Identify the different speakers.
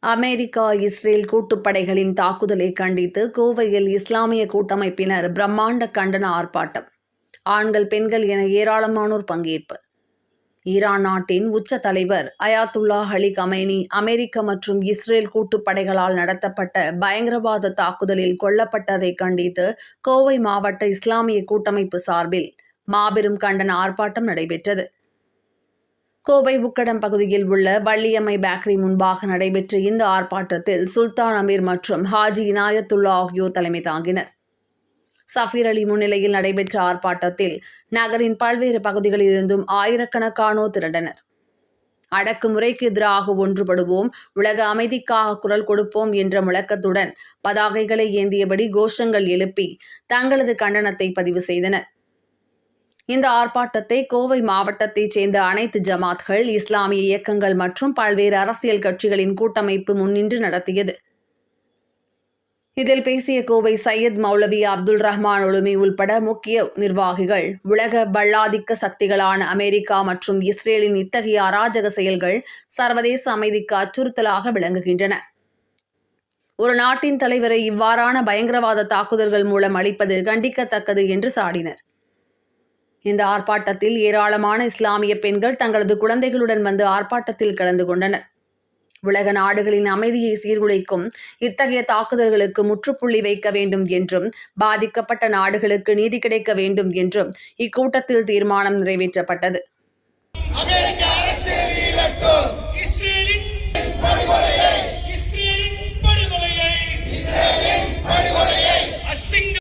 Speaker 1: America Israel கூட்டுப்படைகளின் தாக்குதலை கண்டித்து கோவையில் இஸ்லாமிய கூட்டமைப்பினர் பிரம்மாண்ட கண்டன ஆர்ப்பாட்டம். ஆண்கள் பெண்கள் என ஏராளமானோர் பங்கேற்பு. ஈரான் நாட்டின் உச்ச தலைவர் அயாத்துல்லா அலி கமேனி அமெரிக்க மற்றும் இஸ்ரேல் கூட்டுப்படைகளால் நடத்தப்பட்ட பயங்கரவாத தாக்குதலில் கொல்லப்பட்டதை கண்டித்து கோவை மாவட்ட இஸ்லாமிய கூட்டமைப்பு சார்பில் மாபெரும் கண்டன ஆர்ப்பாட்டம் நடைபெற்றது. கோவை உக்கடம் பகுதியில் உள்ள வள்ளியம்மை பேக்கரி முன்பாக நடைபெற்ற இந்த ஆர்ப்பாட்டத்தில் சுல்தான் அமீர் மற்றும் ஹாஜி இனாயத்துல்லா ஆகியோர் தலைமை தாங்கினர். சஃபீர் அலி முன்னிலையில் நடைபெற்ற ஆர்ப்பாட்டத்தில் நகரின் பல்வேறு பகுதிகளிலிருந்தும் ஆயிரக்கணக்கானோர் திரண்டனர். அடக்குமுறைக்கு எதிராக ஒன்றுபடுவோம், உலக அமைதிக்காக குரல் கொடுப்போம் என்ற முழக்கத்துடன் பதாகைகளை ஏந்தியபடி கோஷங்கள் எழுப்பி தங்களது கண்டனத்தை பதிவு செய்தனர். இந்த ஆர்ப்பாட்டத்தை கோவை மாவட்டத்தைச் சேர்ந்த அனைத்து ஜமாத்கள், இஸ்லாமிய இயக்கங்கள் மற்றும் பல்வேறு அரசியல் கட்சிகளின் கூட்டமைப்பு முன்னின்று நடத்தியது. இதில் பேசிய கோவை சையத் மௌலவி அப்துல் ரஹ்மான் உலுமி உள்பட முக்கிய நிர்வாகிகள், உலக வல்லாதிக்க சக்திகளான அமெரிக்கா மற்றும் இஸ்ரேலின் இத்தகைய அராஜக செயல்கள் சர்வதேச அமைதிக்கு அச்சுறுத்தலாக விளங்குகின்றன. ஒரு நாட்டின் தலைவரை இவ்வாறான பயங்கரவாத தாக்குதல்கள் மூலம் அழிப்பது கண்டிக்கத்தக்கது என்று சாடினர். இந்த ஆர்ப்பாட்டத்தில் ஏராளமான இஸ்லாமிய பெண்கள் தங்களது குழந்தைகளுடன் வந்து ஆர்ப்பாட்டத்தில் கலந்து கொண்டனர். உலக நாடுகளின் அமைதியை சீர்குலைக்கும் இத்தகைய தாக்குதல்களுக்கு முற்றுப்புள்ளி வைக்க வேண்டும் என்றும், பாதிக்கப்பட்ட நாடுகளுக்கு நீதி கிடைக்க வேண்டும் என்றும் இக்கூட்டத்தில் தீர்மானம் நிறைவேற்றப்பட்டது.